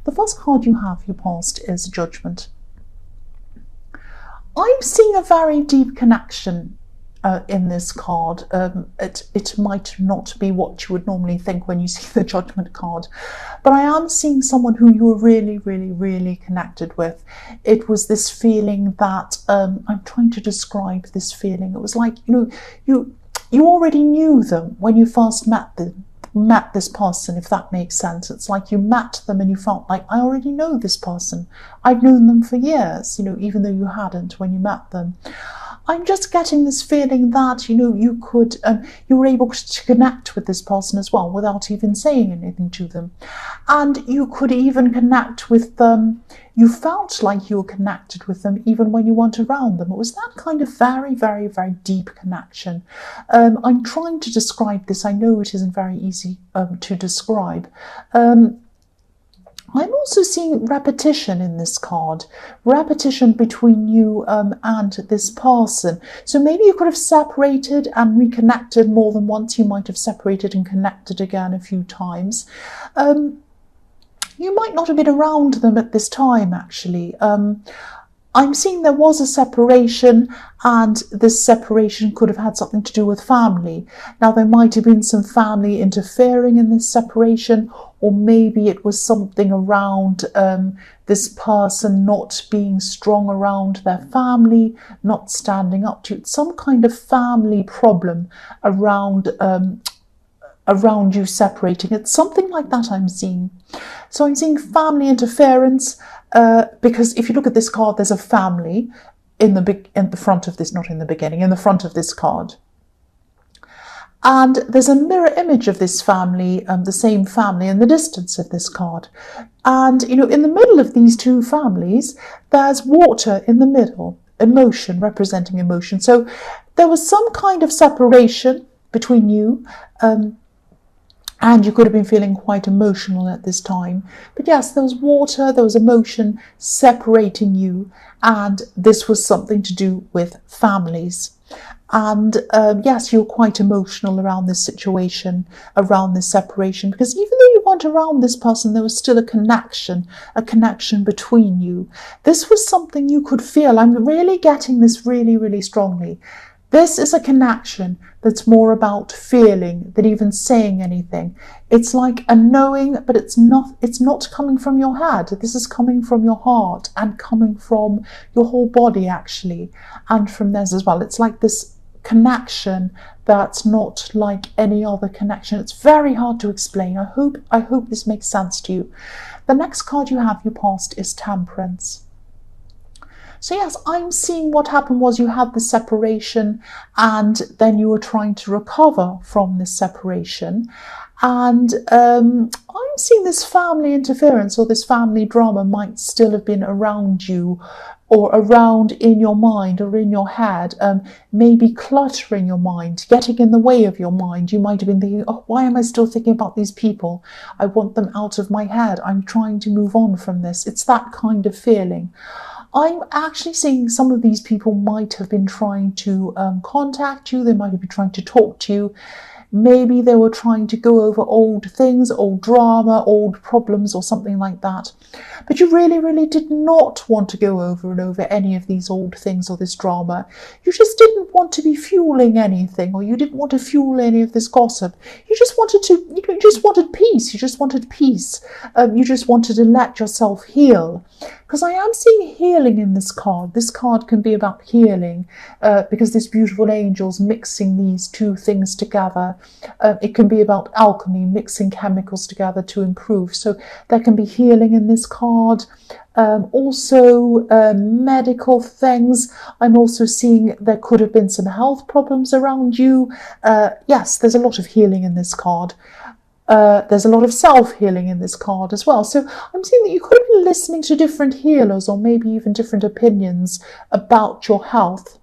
The first card you have, your past, is Judgment. I'm seeing a very deep connection in this card. It might not be what you would normally think when you see the Judgment card, but I am seeing someone who you're really, really, really connected with. It was this feeling that I'm trying to describe this feeling. It was like, you already knew them when you first met this person, if that makes sense. It's like you met them and you felt like, I already know this person. I've known them for years, even though you hadn't when you met them. I'm just getting this feeling that, you were able to connect with this person as well without even saying anything to them. And you could even connect with them. You felt like you were connected with them even when you weren't around them. It was that kind of very, very, very deep connection. I'm trying to describe this. I know it isn't very easy to describe. I'm also seeing repetition in this card, repetition between you and this person. So maybe you could have separated and reconnected more than once. You might have separated and connected again a few times. You might not have been around them at this time, actually. I'm seeing there was a separation, and this separation could have had something to do with family. Now, there might have been some family interfering in this separation, or maybe it was something around this person not being strong around their family, not standing up to it. Some kind of family problem around you separating. It's something like that I'm seeing. So I'm seeing family interference, because if you look at this card, there's a family in the front of this, not in the beginning, in the front of this card. And there's a mirror image of this family, the same family, in the distance of this card. And, in the middle of these two families, there's water in the middle, emotion, representing emotion. So there was some kind of separation between you, and you could have been feeling quite emotional at this time. But yes, there was water, there was emotion separating you, and this was something to do with families. And yes, you're quite emotional around this situation, around this separation, because even though you weren't around this person, there was still a connection between you. This was something you could feel. I'm really getting this really, really strongly. This is a connection that's more about feeling than even saying anything. It's like a knowing, but it's not coming from your head. This is coming from your heart and coming from your whole body, actually, and from theirs as well. It's like this connection that's not like any other connection. It's very hard to explain. I hope this makes sense to you. The next card you have, your past, is Temperance. So yes, I'm seeing what happened was you had the separation, and then you were trying to recover from this separation. And I'm seeing this family interference, or this family drama might still have been around you, or around in your mind or in your head, maybe cluttering your mind, getting in the way of your mind. You might have been thinking, oh, why am I still thinking about these people? I want them out of my head. I'm trying to move on from this. It's that kind of feeling. I'm actually seeing some of these people might have been trying to contact you. They might have been trying to talk to you. Maybe they were trying to go over old things, old drama, old problems, or something like that. But you really, really did not want to go over and over any of these old things or this drama. You just didn't want to be fueling anything, or you didn't want to fuel any of this gossip. You just wanted peace. You just wanted peace. You just wanted to let yourself heal. Because I am seeing healing in this card. This card can be about healing, because this beautiful angel's mixing these two things together. It can be about alchemy, mixing chemicals together to improve. So there can be healing in this card. Also medical things. I'm also seeing there could have been some health problems around you. Yes, there's a lot of healing in this card. There's a lot of self-healing in this card as well. So I'm seeing that you could have been listening to different healers, or maybe even different opinions about your health,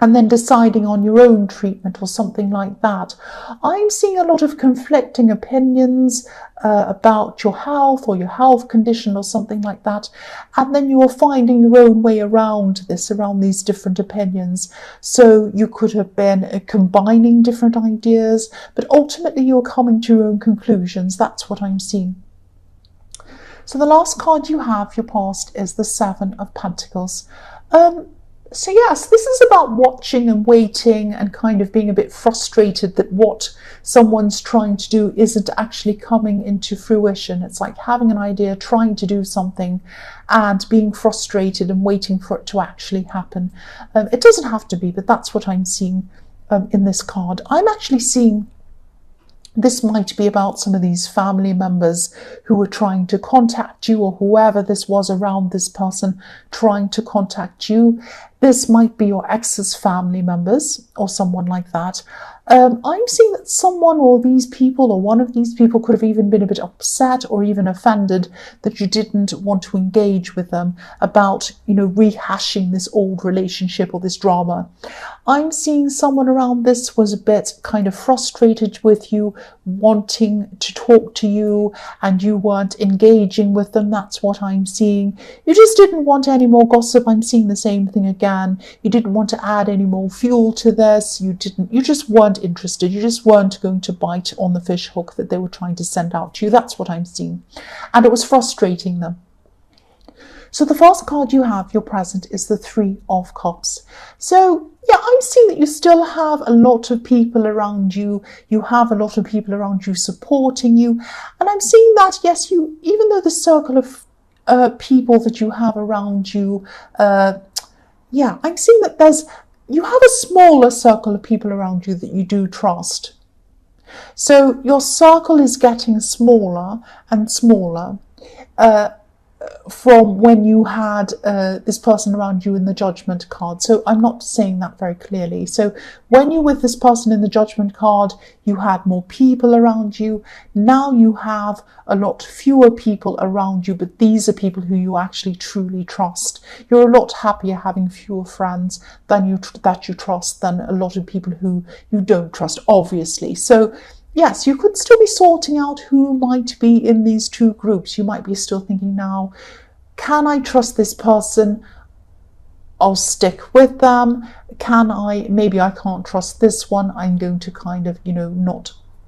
and then deciding on your own treatment or something like that. I'm seeing a lot of conflicting opinions about your health or your health condition or something like that. And then you are finding your own way around this, around these different opinions. So you could have been combining different ideas, but ultimately you're coming to your own conclusions. That's what I'm seeing. So the last card you have, your past, is the Seven of Pentacles. So yes, this is about watching and waiting and kind of being a bit frustrated that what someone's trying to do isn't actually coming into fruition. It's like having an idea, trying to do something and being frustrated and waiting for it to actually happen. It doesn't have to be, but that's what I'm seeing in this card. I'm actually seeing this might be about some of these family members who were trying to contact you, or whoever this was around this person trying to contact you. This might be your ex's family members or someone like that. I'm seeing that someone or these people or one of these people could have even been a bit upset or even offended that you didn't want to engage with them about, rehashing this old relationship or this drama. I'm seeing someone around this was a bit kind of frustrated with you, wanting to talk to you, and you weren't engaging with them. That's what I'm seeing. You just didn't want any more gossip. I'm seeing the same thing again. You didn't want to add any more fuel to this. You just weren't interested. You just weren't going to bite on the fish hook that they were trying to send out to you. That's what I'm seeing. And it was frustrating them. So the first card you have, your present, is the Three of Cups. So yeah, I'm seeing that you still have a lot of people around you. You have a lot of people around you supporting you. And I'm seeing that, yes, even though the circle of people that you have around you, I'm seeing that you have a smaller circle of people around you that you do trust. So your circle is getting smaller and smaller from when you had this person around you in the Judgment card. So I'm not saying that very clearly. So when you're with this person in the Judgment card, you had more people around you. Now you have a lot fewer people around you, but these are people who you actually truly trust. You're a lot happier having fewer friends that you trust than a lot of people who you don't trust, obviously. So yes, you could still be sorting out who might be in these two groups. You might be still thinking now, can I trust this person? I'll stick with them. Maybe I can't trust this one. I'm going to kind of,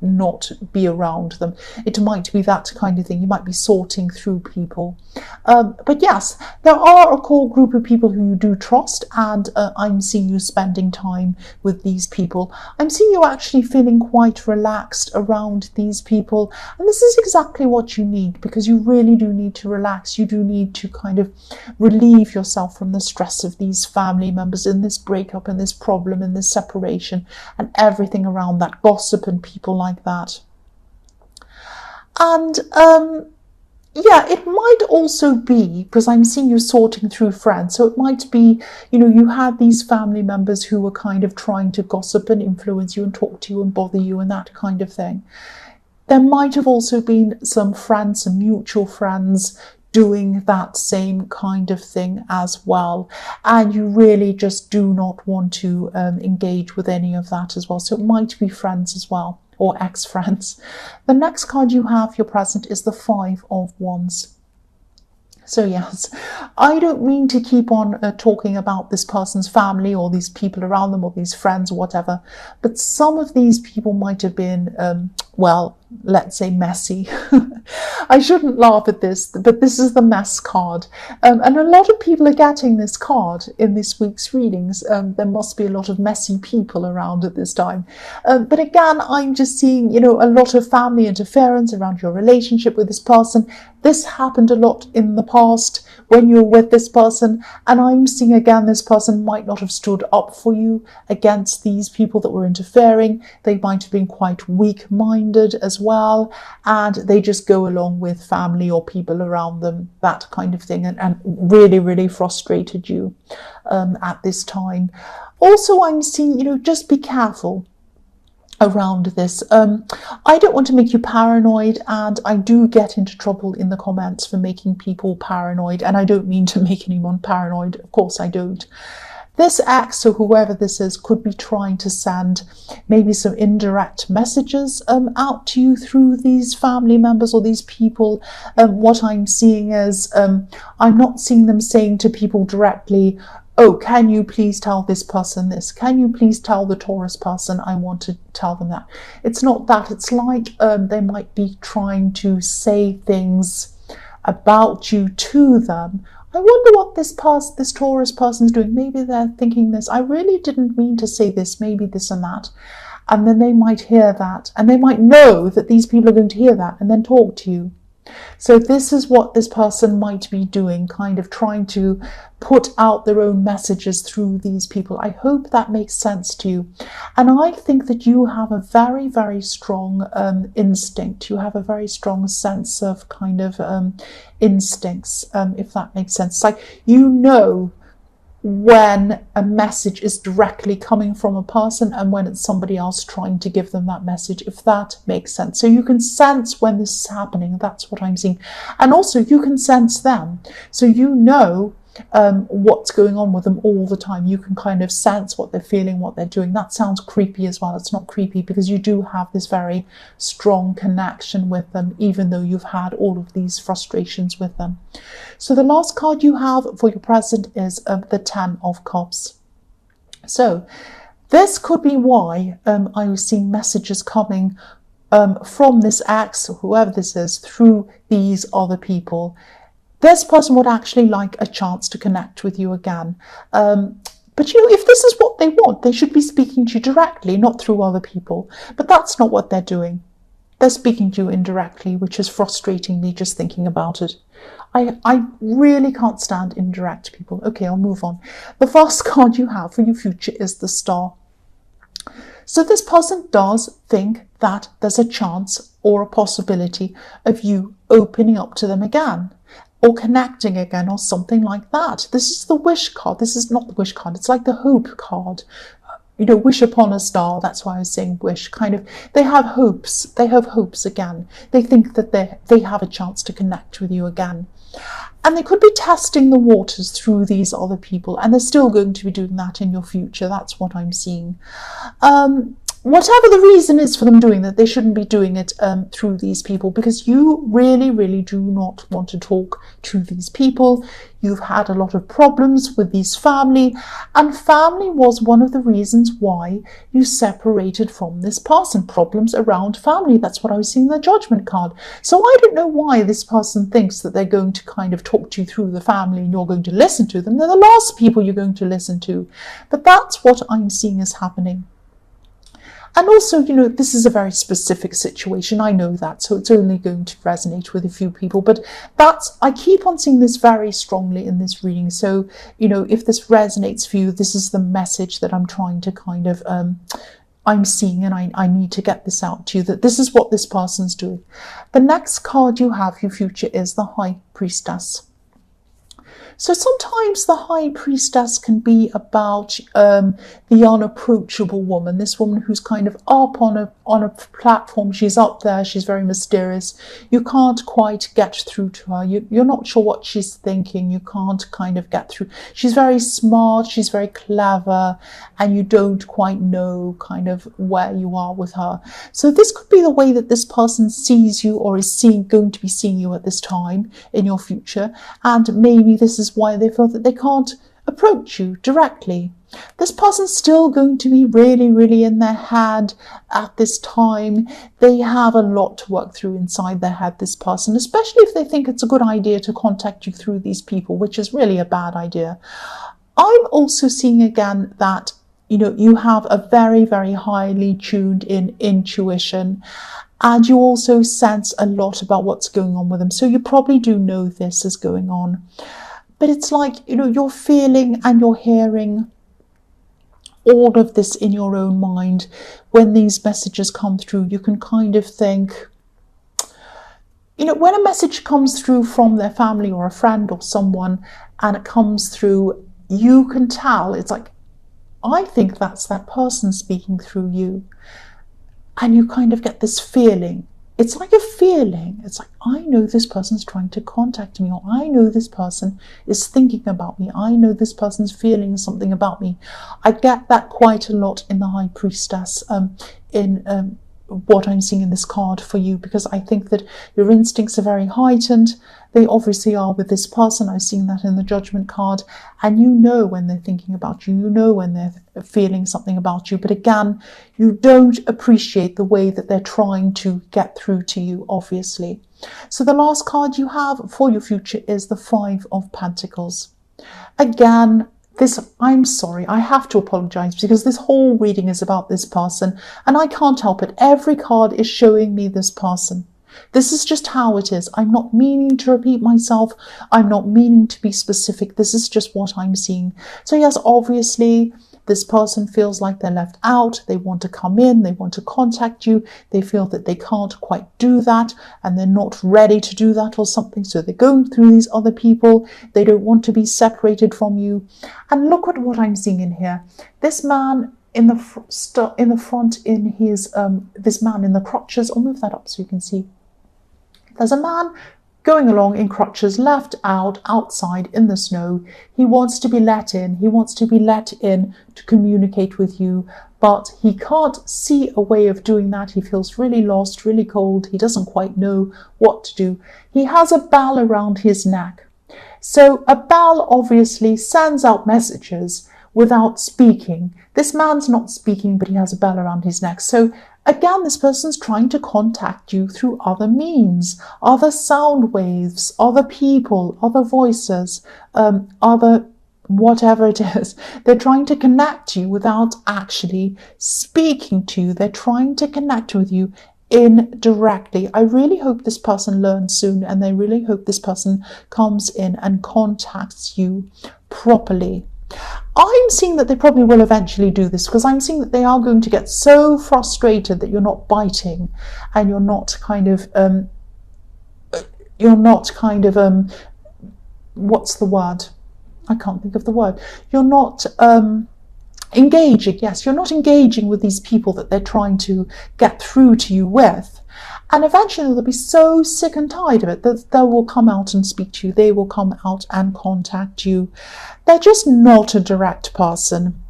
not be around them. It might be that kind of thing. You might be sorting through people. But yes, there are a core group of people who you do trust, and I'm seeing you spending time with these people. I'm seeing you actually feeling quite relaxed around these people, and this is exactly what you need, because you really do need to relax. You do need to kind of relieve yourself from the stress of these family members in this breakup and this problem and this separation and everything around that, gossip and people like that. And it might also be, because I'm seeing you sorting through friends, so it might be, you had these family members who were kind of trying to gossip and influence you and talk to you and bother you and that kind of thing. There might have also been some friends, some mutual friends, doing that same kind of thing as well, and you really just do not want to engage with any of that as well. So it might be friends as well, or ex-friends. The next card you have, your present, is the Five of Wands. So yes, I don't mean to keep on talking about this person's family or these people around them or these friends or whatever, but some of these people might have been, let's say messy. I shouldn't laugh at this, but this is the mess card. And a lot of people are getting this card in this week's readings. There must be a lot of messy people around at this time. But again, I'm just seeing, a lot of family interference around your relationship with this person. This happened a lot in the past when you were with this person, and I'm seeing again this person might not have stood up for you against these people that were interfering. They might have been quite weak-minded as well, and they just go along with family or people around them, that kind of thing, and really, really frustrated you at this time. Also, I'm seeing, just be careful around this. I don't want to make you paranoid, and I do get into trouble in the comments for making people paranoid, and I don't mean to make anyone paranoid. Of course I don't. This ex, or whoever this is, could be trying to send maybe some indirect messages out to you through these family members or these people. What I'm seeing is, I'm not seeing them saying to people directly, oh, can you please tell this person this? Can you please tell the Taurus person I want to tell them that? It's not that. It's like they might be trying to say things about you to them. I wonder what this Taurus person's doing. Maybe they're thinking this, I really didn't mean to say this, maybe this and that. And then they might hear that, and they might know that these people are going to hear that and then talk to you. So this is what this person might be doing, kind of trying to put out their own messages through these people. I hope that makes sense to you. And I think that you have a very, very strong instinct. You have a very strong sense of kind of instincts, if that makes sense. It's like you know when a message is directly coming from a person and when it's somebody else trying to give them that message, if that makes sense. So you can sense when this is happening. That's what I'm seeing. And also you can sense them. So you know what's going on with them all the time. You can kind of sense what they're feeling, what they're doing. That sounds creepy as well. It's not creepy because you do have this very strong connection with them, even though you've had all of these frustrations with them. So the last card you have for your present is the 10 of Cups. So this could be why I was seeing messages coming from this ex or whoever this is through these other people. This person would actually like a chance to connect with you again. But you know, if this is what they want, they should be speaking to you directly, not through other people. But that's not what they're doing. They're speaking to you indirectly, which is frustrating me just thinking about it. I really can't stand indirect people. Okay, I'll move on. The first card you have for your future is the Star. So this person does think that there's a chance or a possibility of you opening up to them again, or connecting again, or something like that. This is the wish card. This is not the wish card. It's like the hope card. You know, wish upon a star. That's why I was saying wish. Kind of, they have hopes. They have hopes again. They think that they have a chance to connect with you again. And they could be testing the waters through these other people, and they're still going to be doing that in your future. That's what I'm seeing. Whatever the reason is for them doing that, they shouldn't be doing it through these people, because you really, really do not want to talk to these people. You've had a lot of problems with these family, and family was one of the reasons why you separated from this person. Problems around family. That's what I was seeing in the Judgment card. So I don't know why this person thinks that they're going to kind of talk to you through the family and you're going to listen to them. They're the last people you're going to listen to. But that's what I'm seeing is happening. And also, you know, this is a very specific situation. I know that, so it's only going to resonate with a few people. But I keep on seeing this very strongly in this reading. So, you know, if this resonates for you, this is the message that I'm trying to kind of, I'm seeing, and I need to get this out to you, that this is what this person's doing. The next card you have, your future, is the High Priestess. So sometimes the High Priestess can be about the unapproachable woman, this woman who's kind of up on a platform. She's up there, she's very mysterious. You can't quite get through to her. You're not sure what she's thinking. You can't kind of get through. She's very smart, she's very clever, and you don't quite know kind of where you are with her. So this could be the way that this person sees you, or is going to be seeing you at this time in your future. And maybe this is why they feel that they can't approach you directly. This person's still going to be really, really in their head at this time. They have a lot to work through inside their head, this person, especially if they think it's a good idea to contact you through these people, which is really a bad idea. I'm also seeing again that, you know, you have a very, very highly tuned in intuition, and you also sense a lot about what's going on with them. So you probably do know this is going on. But it's like, you know, you're feeling and you're hearing all of this in your own mind. When these messages come through, you can kind of think, you know, when a message comes through from their family or a friend or someone, and it comes through, you can tell, it's like, I think that's that person speaking through you. And you kind of get this feeling. It's like a feeling. It's like, I know this person's trying to contact me, or I know this person is thinking about me. I know this person's feeling something about me. I get that quite a lot in the High Priestess, in what I'm seeing in this card for you, because I think that your instincts are very heightened. They obviously are with this person. I've seen that in the Judgment card. And you know when they're thinking about you. You know when they're feeling something about you. But again, you don't appreciate the way that they're trying to get through to you, obviously. So the last card you have for your future is the Five of Pentacles. Again, I'm sorry, I have to apologize because this whole reading is about this person and I can't help it. Every card is showing me this person. This is just how it is. I'm not meaning to repeat myself. I'm not meaning to be specific. This is just what I'm seeing. So yes, obviously, this person feels like they're left out. They want to come in. They want to contact you. They feel that they can't quite do that and they're not ready to do that or something. So they're going through these other people. They don't want to be separated from you. And look at what I'm seeing in here. This man in the front, in his this man in the crutches. I'll move that up so you can see. There's a man going along in crutches, left out outside in the snow. He wants to be let in. He wants to be let in to communicate with you, but he can't see a way of doing that. He feels really lost, really cold. He doesn't quite know what to do. He has a bell around his neck. So a bell obviously sends out messages without speaking. This man's not speaking, but he has a bell around his neck. So again, this person's trying to contact you through other means, other sound waves, other people, other voices, other whatever it is. They're trying to connect you without actually speaking to you. They're trying to connect with you indirectly. I really hope this person learns soon, and I really hope this person comes in and contacts you properly. I'm seeing that they probably will eventually do this, because I'm seeing that they are going to get so frustrated that you're not biting and you're not kind of what's the word? I can't think of the word. You're not engaging. Yes, you're not engaging with these people that they're trying to get through to you with. And eventually they'll be so sick and tired of it that they will come out and speak to you. They will come out and contact you. They're just not a direct person.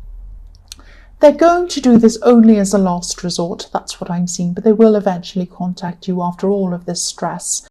They're going to do this only as a last resort. That's what I'm seeing. But they will eventually contact you after all of this stress.